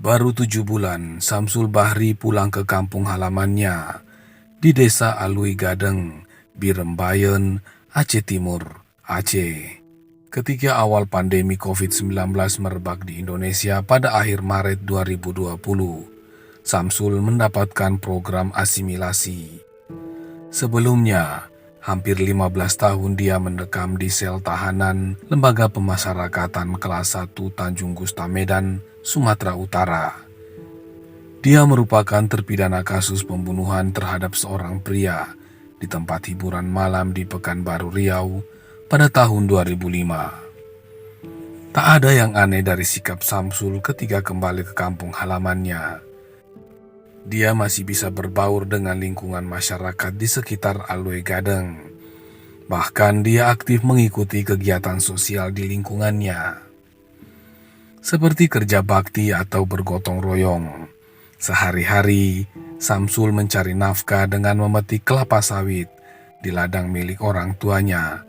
Baru 7 bulan, Samsul Bahri pulang ke kampung halamannya di desa Alui Gadeng, Birembayan, Aceh Timur, Aceh. Ketika awal pandemi COVID-19 merebak di Indonesia pada akhir Maret 2020, Samsul mendapatkan program asimilasi. Sebelumnya, hampir 15 tahun dia mendekam di sel tahanan Lembaga Pemasyarakatan Kelas 1 Tanjung Gusta Medan, Sumatera Utara. Dia merupakan terpidana kasus pembunuhan terhadap seorang pria di tempat hiburan malam di Pekanbaru Riau pada tahun 2005. Tak ada yang aneh dari sikap Samsul ketika kembali ke kampung halamannya. Dia masih bisa berbaur dengan lingkungan masyarakat di sekitar Alui Gadeng. Bahkan dia aktif mengikuti kegiatan sosial di lingkungannya, seperti kerja bakti atau bergotong royong. Sehari-hari, Samsul mencari nafkah dengan memetik kelapa sawit di ladang milik orang tuanya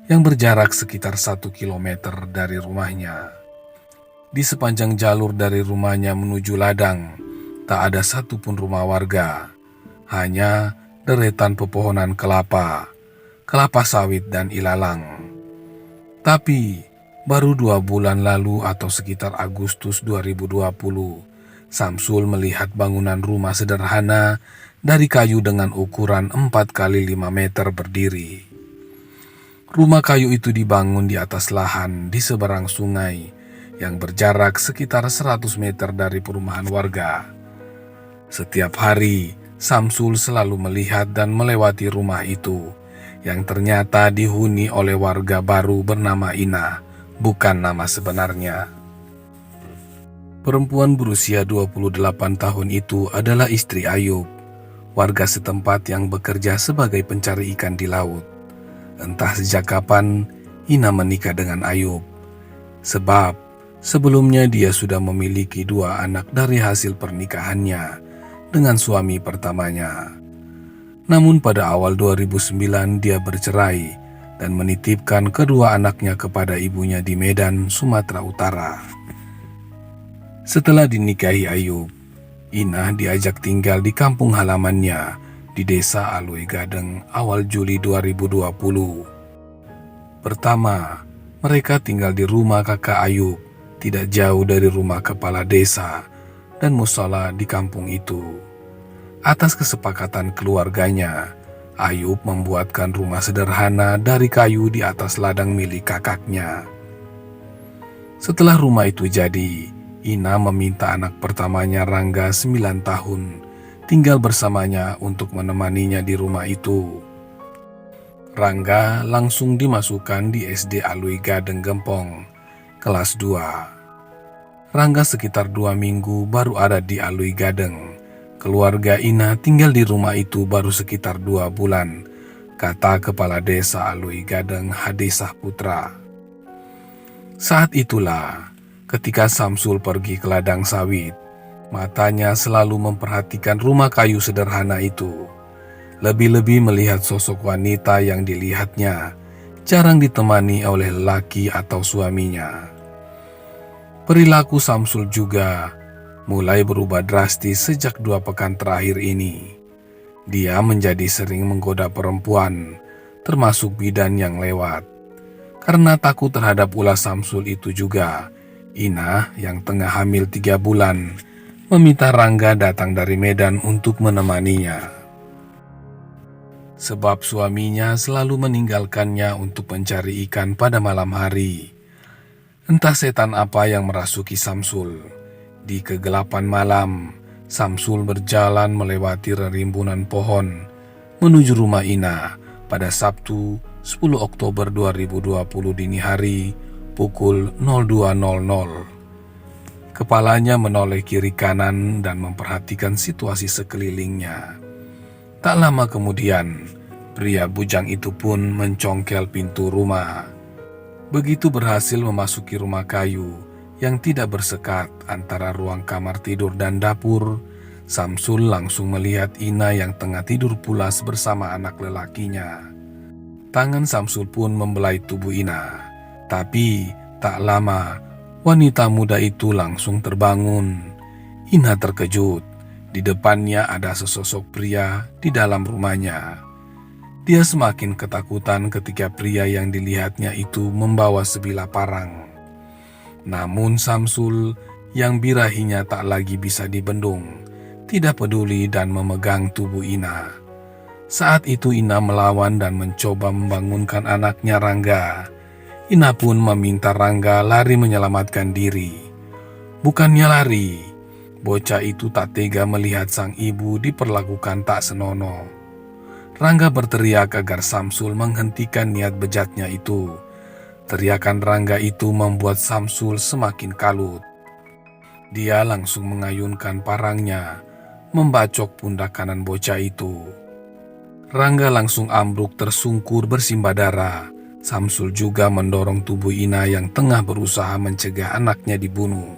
yang berjarak sekitar 1 kilometer dari rumahnya. Di sepanjang jalur dari rumahnya menuju ladang, tak ada satupun rumah warga, hanya deretan pepohonan kelapa sawit dan ilalang. Tapi, baru 2 bulan lalu atau sekitar Agustus 2020, Samsul melihat bangunan rumah sederhana dari kayu dengan ukuran 4 kali 5 meter berdiri. Rumah kayu itu dibangun di atas lahan di seberang sungai yang berjarak sekitar 100 meter dari perumahan warga. Setiap hari, Samsul selalu melihat dan melewati rumah itu yang ternyata dihuni oleh warga baru bernama Ina, bukan nama sebenarnya. Perempuan berusia 28 tahun itu adalah istri Ayub, warga setempat yang bekerja sebagai pencari ikan di laut. Entah sejak kapan Ina menikah dengan Ayub, sebab sebelumnya dia sudah memiliki 2 anak dari hasil pernikahannya dengan suami pertamanya. Namun pada awal 2009 dia bercerai dan menitipkan kedua anaknya kepada ibunya di Medan, Sumatera Utara. Setelah dinikahi Ayub, Ina diajak tinggal di kampung halamannya di desa Alui Gadeng awal Juli 2020. Pertama, mereka tinggal di rumah kakak Ayub, tidak jauh dari rumah kepala desa dan musala di kampung itu. Atas kesepakatan keluarganya, Ayub membuatkan rumah sederhana dari kayu di atas ladang milik kakaknya. Setelah rumah itu jadi, Ina meminta anak pertamanya Rangga 9 tahun tinggal bersamanya untuk menemaninya di rumah itu. Rangga langsung dimasukkan di SD Alui Gadeng Gempong, kelas 2. Rangga sekitar 2 minggu baru ada di Alui Gadeng. Keluarga Ina tinggal di rumah itu baru sekitar 2 bulan, kata Kepala Desa Alui Gadeng Hadesah Putra. Saat itulah, ketika Samsul pergi ke ladang sawit, matanya selalu memperhatikan rumah kayu sederhana itu. Lebih-lebih melihat sosok wanita yang dilihatnya jarang ditemani oleh lelaki atau suaminya. Perilaku Samsul juga mulai berubah drastis sejak 2 pekan terakhir ini. Dia menjadi sering menggoda perempuan, termasuk bidan yang lewat. Karena takut terhadap ulah Samsul itu juga, Ina yang tengah hamil 3 bulan meminta Rangga datang dari Medan untuk menemaninya. Sebab suaminya selalu meninggalkannya untuk mencari ikan pada malam hari. Entah setan apa yang merasuki Samsul. Di kegelapan malam, Samsul berjalan melewati rerimbunan pohon menuju rumah Ina pada Sabtu 10 Oktober 2020 dini hari pukul 02.00. Kepalanya menoleh kiri kanan dan memperhatikan situasi sekelilingnya. Tak lama kemudian, pria bujang itu pun mencongkel pintu rumah. Begitu berhasil memasuki rumah kayu yang tidak bersekat antara ruang kamar tidur dan dapur, Samsul langsung melihat Ina yang tengah tidur pulas bersama anak lelakinya. Tangan Samsul pun membelai tubuh Ina, tapi tak lama wanita muda itu langsung terbangun. Ina terkejut. Di depannya ada sesosok pria di dalam rumahnya. Dia semakin ketakutan ketika pria yang dilihatnya itu membawa sebilah parang. Namun Samsul yang birahinya tak lagi bisa dibendung, tidak peduli dan memegang tubuh Ina. Saat itu Ina melawan dan mencoba membangunkan anaknya Rangga. Ina pun meminta Rangga lari menyelamatkan diri. Bukannya lari, bocah itu tak tega melihat sang ibu diperlakukan tak senonoh. Rangga berteriak agar Samsul menghentikan niat bejatnya itu. Teriakan Rangga itu membuat Samsul semakin kalut. Dia langsung mengayunkan parangnya, membacok pundak kanan bocah itu. Rangga langsung ambruk tersungkur bersimbah darah. Samsul juga mendorong tubuh Ina yang tengah berusaha mencegah anaknya dibunuh.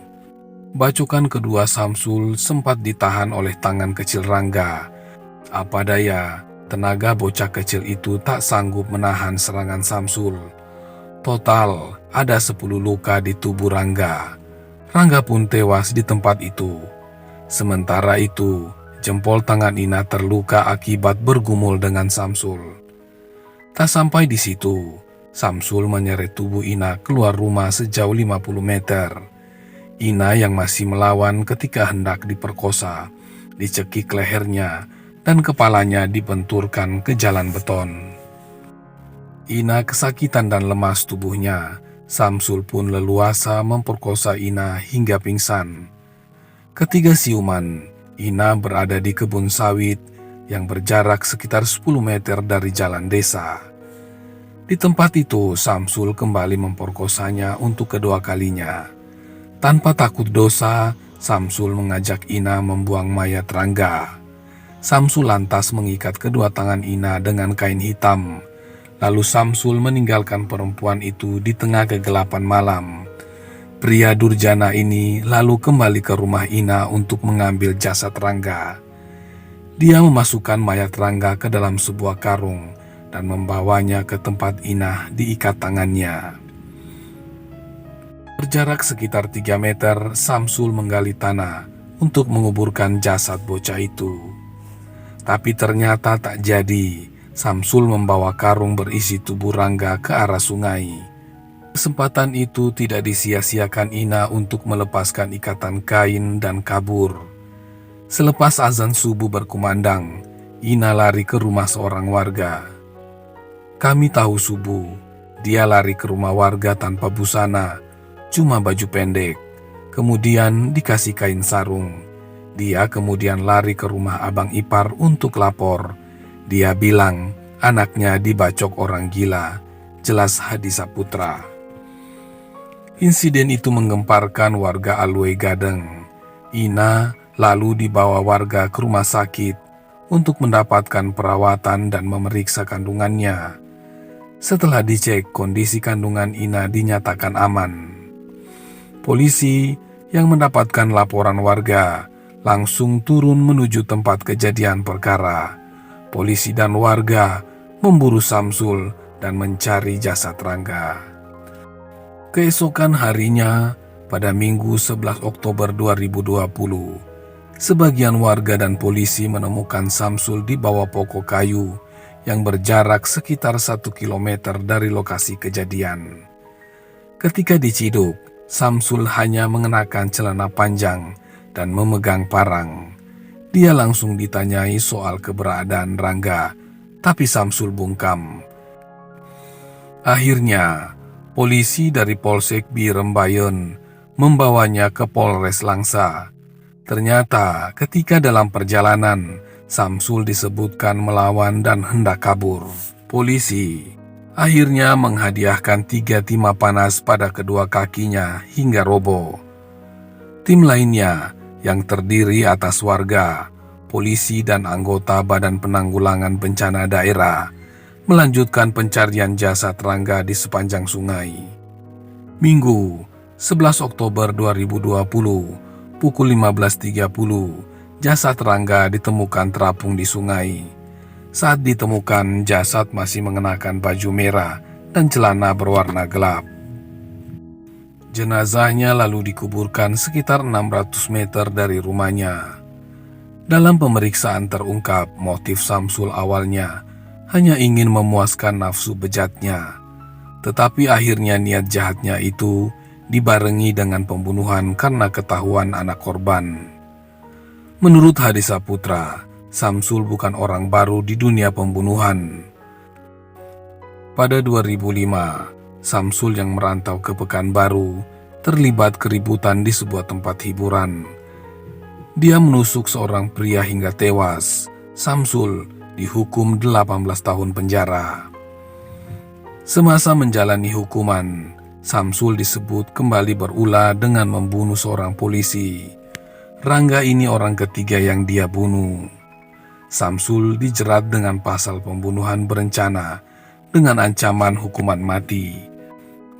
Bacokan kedua Samsul sempat ditahan oleh tangan kecil Rangga. Apa daya, tenaga bocah kecil itu tak sanggup menahan serangan Samsul. Total, ada 10 luka di tubuh Rangga. Rangga pun tewas di tempat itu. Sementara itu, jempol tangan Ina terluka akibat bergumul dengan Samsul. Tak sampai di situ, Samsul menyeret tubuh Ina keluar rumah sejauh 50 meter. Ina yang masih melawan ketika hendak diperkosa, dicekik lehernya dan kepalanya dibenturkan ke jalan beton. Ina kesakitan dan lemas tubuhnya. Samsul pun leluasa memperkosa Ina hingga pingsan. Ketiga siuman, Ina berada di kebun sawit yang berjarak sekitar 10 meter dari jalan desa. Di tempat itu, Samsul kembali memperkosanya untuk kedua kalinya. Tanpa takut dosa, Samsul mengajak Ina membuang mayat Rangga. Samsul lantas mengikat kedua tangan Ina dengan kain hitam. Lalu Samsul meninggalkan perempuan itu di tengah kegelapan malam. Pria durjana ini lalu kembali ke rumah Ina untuk mengambil jasad Rangga. Dia memasukkan mayat Rangga ke dalam sebuah karung dan membawanya ke tempat Ina diikat tangannya. Berjarak sekitar 3 meter, Samsul menggali tanah untuk menguburkan jasad bocah itu. Tapi ternyata tak jadi. Samsul membawa karung berisi tubuh Rangga ke arah sungai. Kesempatan itu tidak disia-siakan Ina untuk melepaskan ikatan kain dan kabur. Selepas azan subuh berkumandang, Ina lari ke rumah seorang warga. Kami tahu subuh, dia lari ke rumah warga tanpa busana, cuma baju pendek, kemudian dikasih kain sarung. Dia kemudian lari ke rumah abang ipar untuk lapor. Dia bilang anaknya dibacok orang gila, jelas Hadi Saputra. Insiden itu menggemparkan warga Alue Gadeng. Ina lalu dibawa warga ke rumah sakit untuk mendapatkan perawatan dan memeriksa kandungannya. Setelah dicek, kondisi kandungan Ina dinyatakan aman. Polisi yang mendapatkan laporan warga langsung turun menuju tempat kejadian perkara. Polisi dan warga memburu Samsul dan mencari jasad Rangga. Keesokan harinya, pada Minggu 11 Oktober 2020, sebagian warga dan polisi menemukan Samsul di bawah pokok kayu yang berjarak sekitar 1 kilometer dari lokasi kejadian. Ketika diciduk, Samsul hanya mengenakan celana panjang dan memegang parang. Dia langsung ditanyai soal keberadaan Rangga, tapi Samsul bungkam. Akhirnya, polisi dari Polsek Birembayan membawanya ke Polres Langsa. Ternyata ketika dalam perjalanan, Samsul disebutkan melawan dan hendak kabur. Polisi akhirnya menghadiahkan 3 timah panas pada kedua kakinya hingga roboh. Tim lainnya yang terdiri atas warga, polisi, dan anggota Badan Penanggulangan Bencana Daerah melanjutkan pencarian jasad Rangga di sepanjang sungai. Minggu 11 Oktober 2020, pukul 15.30, jasad Rangga ditemukan terapung di sungai. Saat ditemukan, jasad masih mengenakan baju merah dan celana berwarna gelap. Jenazahnya lalu dikuburkan sekitar 600 meter dari rumahnya. Dalam pemeriksaan terungkap motif Samsul awalnya hanya ingin memuaskan nafsu bejatnya, tetapi akhirnya niat jahatnya itu dibarengi dengan pembunuhan karena ketahuan anak korban. Menurut Hadi Saputra, Samsul bukan orang baru di dunia pembunuhan. Pada 2005, Samsul yang merantau ke Pekanbaru terlibat keributan di sebuah tempat hiburan. Dia menusuk seorang pria hingga tewas. Samsul dihukum 18 tahun penjara. Semasa menjalani hukuman, Samsul disebut kembali berulah dengan membunuh seorang polisi. Rangga ini orang ketiga yang dia bunuh. Samsul dijerat dengan pasal pembunuhan berencana dengan ancaman hukuman mati.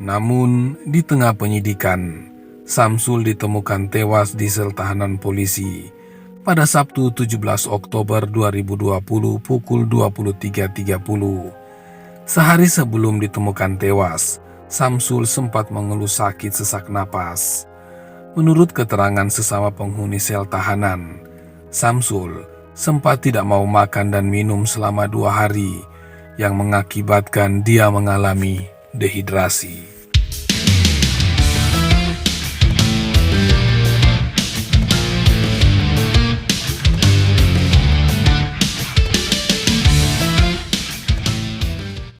Namun, di tengah penyidikan, Samsul ditemukan tewas di sel tahanan polisi pada Sabtu 17 Oktober 2020 pukul 23.30. Sehari sebelum ditemukan tewas, Samsul sempat mengeluh sakit sesak napas. Menurut keterangan sesama penghuni sel tahanan, Samsul sempat tidak mau makan dan minum selama 2 hari, yang mengakibatkan dia mengalami dehidrasi.